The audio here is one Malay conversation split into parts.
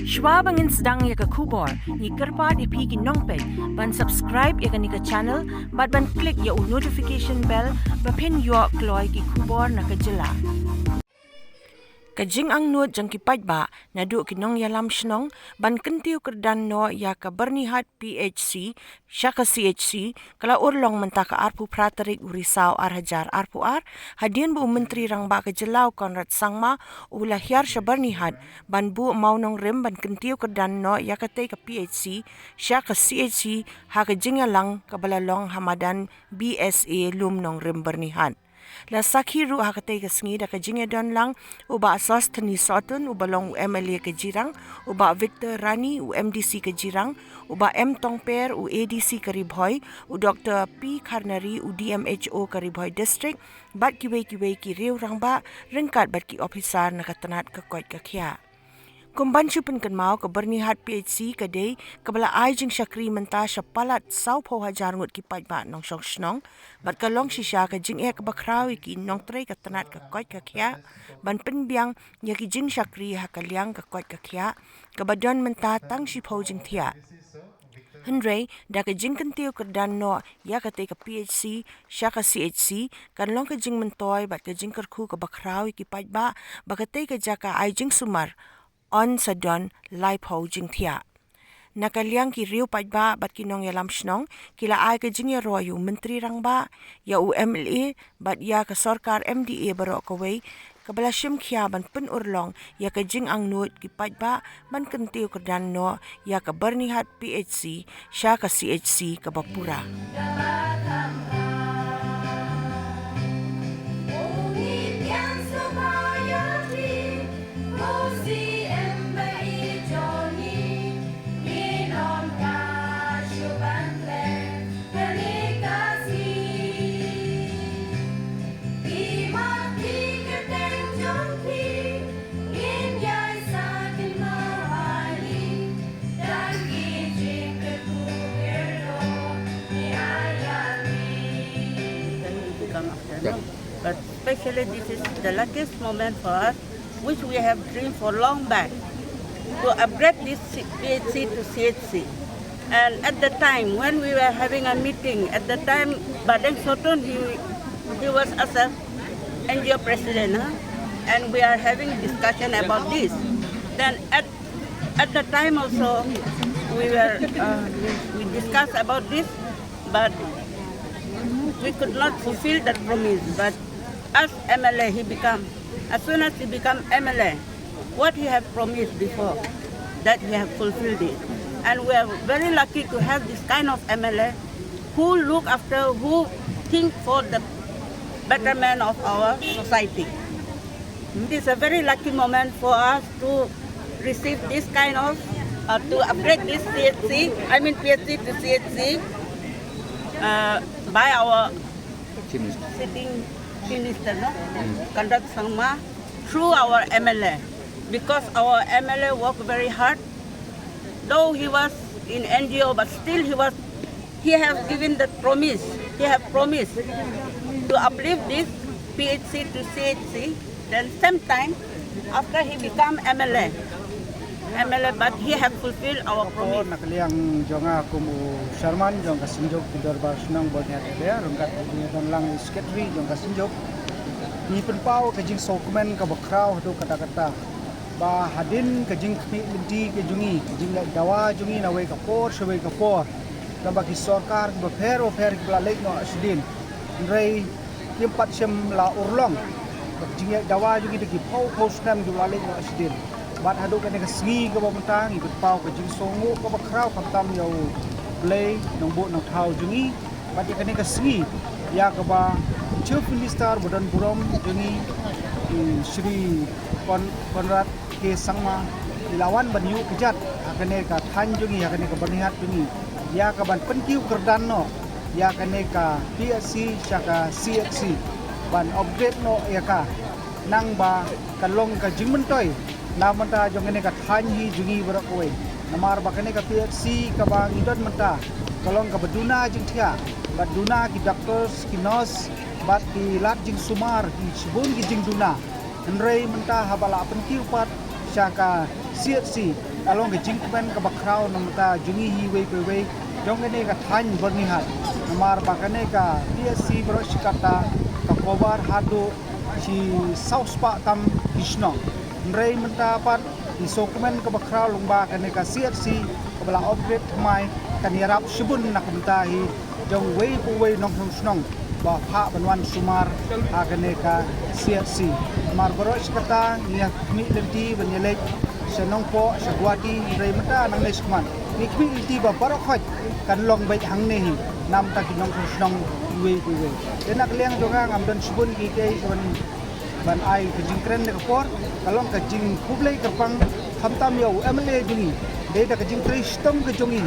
Shwa bangin sedang ya ke kubor, ni kerpa di pigi nongpet, ban subscribe ya ke ni ke channel, ban klik ya notification bell, bapen yo kloy ki kubor na ke jylla. Ka jingangnud jang ki paidbah, naduh ki nongialam shnong, ban Kyntiew Kyrdan no Iaka Byrnihat Phc Sha CHC, kala urlong mynta ka arpu pratarik urisau arhajar arpu hadien Buh Mawnongrim Rangbah ke jylla Conrad Sangma hiar Byrnihat, ban Buh Mawnongrim ban Kyntiew Kyrdan no Iaka katei ka Phc Sha CHC haka jingialang kabalalong madan BSA Lumnongrim Byrnihat. La sakhi ru haka katei ka sngi da ka jingdonlang Bah Sosthenes Sohtun MLA ke jirang, Victor Rani MDC ke jirang, M Tongper ADC ke Ri Bhoi, Dr. Kharnary DMHO ke Ri Bhoi District, bat ki riu Rangbah, ringkat bat ki officer na katanat ke koit ke khia. Kumbanchu pun kan mau ke Byrnihat Phc kadei kabala ai jing shakri mynta shapalat sau pho hajar ngut ki paidbah nong shnong bat kalong shisha ka jing ek bakrawi ki nong trei ka tanat ka koit ka khia ban penbiang ya ki jing shakri hakaliang ka koit ka khia ka badon mynta tang shi pho jing thia Henry da ka jing Kyntiew Kyrdan no ya katei ka Phc Sha CHC kan long ka jing mentoy bat ka jing kerkhu ka bakrawi ki paidbah bakatei ka jaka ai jing sumar on sadon lai pho jing thia nakaliang ki riu paidbah bat ki nongialam shnong kila ai ka jing royu Myntri Rangbah ya MLA bat ya ka sarkar MDA barok kawai kabala shim khia ban pun urlong ya ka jingangnud ki paidbah ban Kyntiew Kyrdan no ya ka Byrnihat Phc Sha CHC ka bapura. But especially this is the luckiest moment for us, which we have dreamed for long back, to upgrade this PHC to CHC. And at the time when we were having a meeting, at the time Bah Sohtun, he was as a NGO president, and we are having discussion about this. Then at the time also we discussed about this, but we could not fulfill that promise. But as MLA, as soon as he became MLA, what he had promised before, that he have fulfilled it. And we are very lucky to have this kind of MLA who look after, who think for the betterment of our society. It is a very lucky moment for us to receive this kind of, to upgrade this PHC to CHC, by our sitting minister, Conrad Sangma, through our MLA. Because our MLA worked very hard, though he was in NGO, but still he has given the promise. He have promised to uplift this PHC to CHC. Then same time, after he become MLA, but he have fulfilled our promise. Nakaliang jonga kumu Sharman jong kasinjok tidor Snong Byrnihat ada rungkat jingdonlang secretary jong kasinjok ni penpau ke jing dokumen ka bakraw tu kata-kata ba hadin ke jing minti ke jungi jing dawa jungi na wei ka por shwei ka por dan bagi sarkar ba phero ke blalek no asdin rei tempat sem la urlong jing dawa jungi de ki pho snem ju blalek no asdin bat haduk kan ke sngi ke bawang ikut pau ke jing songo ke bakraw khamtam yo play nong bu nong thau jungi bat kan ke sngi ya ke ba chief minister bodan burom jungi Sri Conrad Sangma ilawan banyu kejat akane ka than jungi akane ka Byrnihat jungi ya ka ban Kyntiew Kyrdan no ya kane ka Phc Sha CHC ban upgrade no ya ka nang ba kalong ka jingmentoy namanta jongene ka thanhi jungi barakoi namar bakane ka Phc ka bang idon menta kalong ka baduna jing thia baduna ki doctors ki nurse bat ki lat jing sumar ki sibun ki jing duna Henry menta habala Kyntiew pat Sha CHC along ke jingkmen ke bakrau namta jungi hi we jong ne ka than Byrnihat namar bakane ka PSC beroskata ka kobar hadu si sauspa tam shnong mrei menta pat di sokmen ke bakrau lungba kane ka CFC kebala upgrade mai kan yarap shibun nak mentahi jong we nong shnong ba pha banwan sumar agane ka CFC mar beroskata niat mi lenti benyelek senong po sagwati mrei menta nang nesman nikmi ilti ba barokhat kan long bai hang nehi nam ta kinong shnong we enak leng jonga ngamdan subun ki ke ban ai ke jingkren ne por kalong ke jing kublai kerpang khamtam yo MLA jungi de da ke jing kristom ke jongi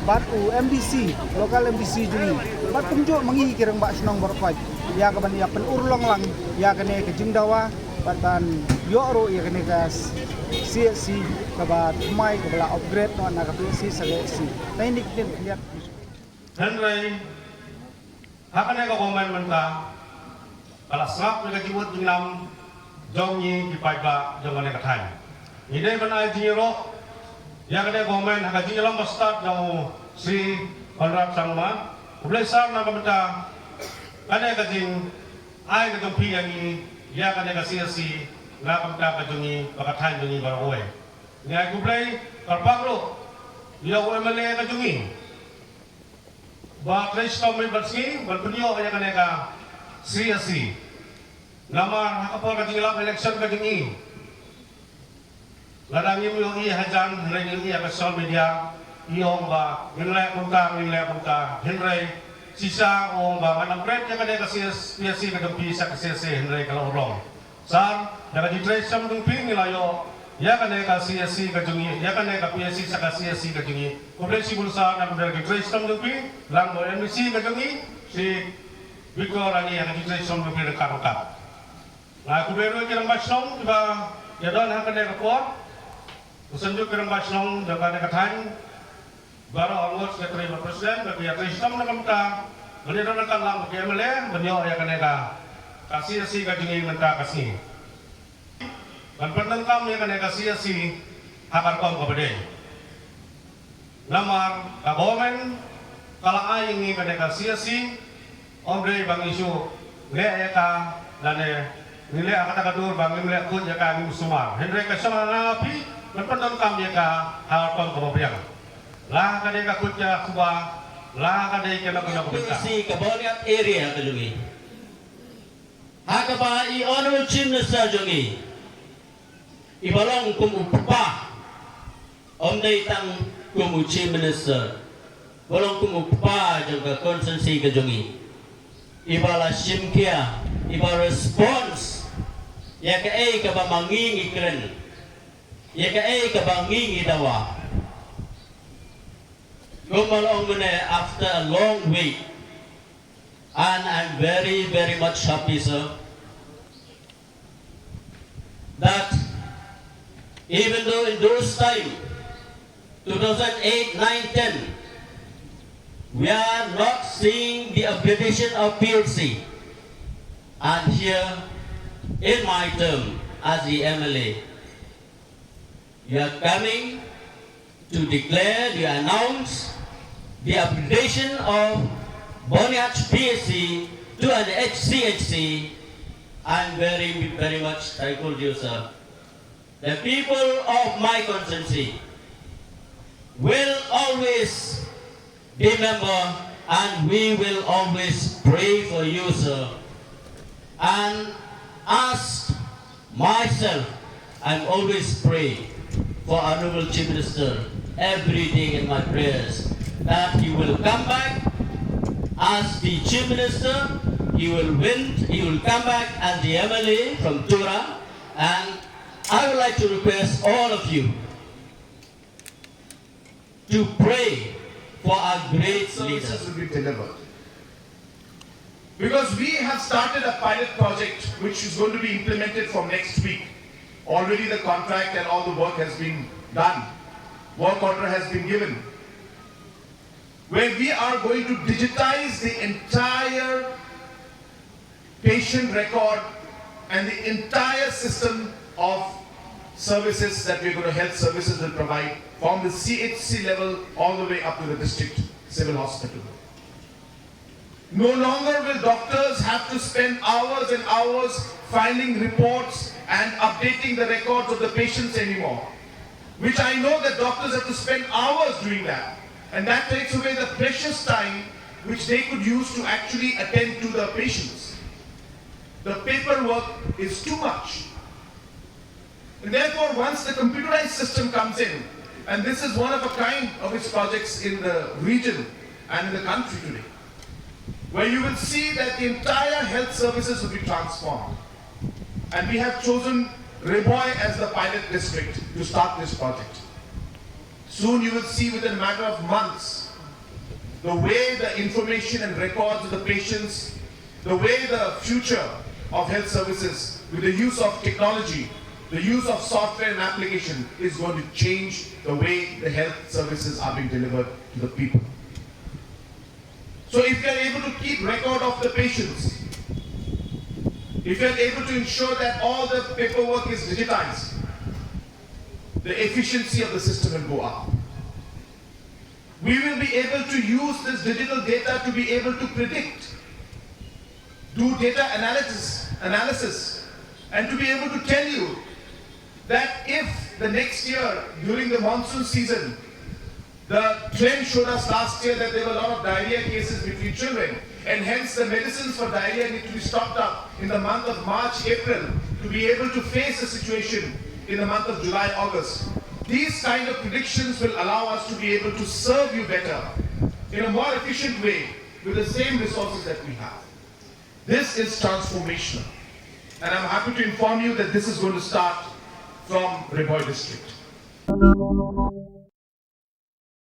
bat u MDC lokal MDC jungi bat kumjo mangi kirang ba shnong barokhat ya ka ban ya pen urlong lang ya kene ke jing dawa batan yo ro ya kene ka CSC kaba mai kaba upgrade no na kaba si sagesi teknik din lihat Henry hakane ka komen menta kala sap ni kajibut dinam jongyi di paidbah jongane ka thai ide banai jiro ya kane komen haka jingialang start jamu si Conrad Sangma Myntri na kamenta kane ka jing ai ka jong pi yang ya kane ka CSC na kamenta ka jongi bakathan jongi baroe ngai kublai karpagro ya MLA ka jongi ba kristom mi barsi berpunyo ya kane ka CSC namar hakapor ka jingialang election ka jongi ladang yo i hajan reng i ka social media iong ba nilai punta Henry sisa ong ba manang bread ya kane ka CSC ka jampi sa CSC Henry ka urlong san daga di trace sam dung ping nilayo ya kane ka CSC ka jungi ya kane ka PSC sa ka CSC ka jungi kuble si bulsa na daga di trace sam dung ping lang mo MDC ka jungi si Victor Rani MDC trace sam dung ping ka na kuble ro kirang basong ba ya don ha kane ka por usanjuk kirang basong daga kane ka than baro almost ka terima presiden bagi ya trace sam na kamta menira na kan lang ke MLA benyo ya kane ka CSC ka jungi menta kasih dan penentang yang kena CSC hakar kom kabade namar kagomen kala aing ni kena CSC omre bang isu le ka dan nile akata kadur bang nile kun ya ka ni sumar Henry ka sama napi dan penentang ya ka hakar kom kababriang lah kade ka kutya kuba lah kade kena kuna kubita si Byrnihat area ka jungi haka ba I honorable chief minister jongi ibalong kumupa omday tang kumu chief minister balong kumupa jong consensi ka jongi ibala simkia ibala response ya ka ay ka ba mangingi kren ya ka ay ka ba mangingi dawa gumalong muna after a long wait. And I'm very, very much happy, sir, that even though in those time, 2008, 9, 10, we are not seeing the upgradation of PLC. And here, in my term as the MLA, you are coming to declare, you announce the upgradation of Byrnihat Phc to an HCHC. I'm very, very much thankful to you, sir. The people of my constituency will always remember and we will always pray for you, sir. And as myself, I'm always praying for Honorable Chief Minister every day in my prayers that he will come back as the Chief Minister, he will come back as the MLA from Tura, and I would like to request all of you to pray for our great leader. Services will be delivered. Because we have started a pilot project which is going to be implemented from next week. Already the contract and all the work has been done. Work order has been given, where we are going to digitize the entire patient record and the entire system of services that we're going to, health services will provide from the CHC level all the way up to the district civil hospital. No longer will doctors have to spend hours and hours filing reports and updating the records of the patients anymore, which I know that doctors have to spend hours doing that. And that takes away the precious time which they could use to actually attend to the patients. The paperwork is too much. And therefore, once the computerized system comes in, and this is one of a kind of its projects in the region and in the country today, where you will see that the entire health services will be transformed. And we have chosen Ri Bhoi as the pilot district to start this project. Soon you will see within a matter of months the way the information and records of the patients, the way the future of health services with the use of technology, the use of software and application is going to change the way the health services are being delivered to the people. So if you are able to keep record of the patients, if you are able to ensure that all the paperwork is digitized, the efficiency of the system will go up. We will be able to use this digital data to be able to predict, do data analysis, and to be able to tell you that if the next year during the monsoon season, the trend showed us last year that there were a lot of diarrhea cases between children, and hence the medicines for diarrhea need to be stocked up in the month of March, April, to be able to face the situation in the month of July, August. These kind of predictions will allow us to be able to serve you better in a more efficient way with the same resources that we have. This is transformational. And I'm happy to inform you that this is going to start from Ri Bhoi District.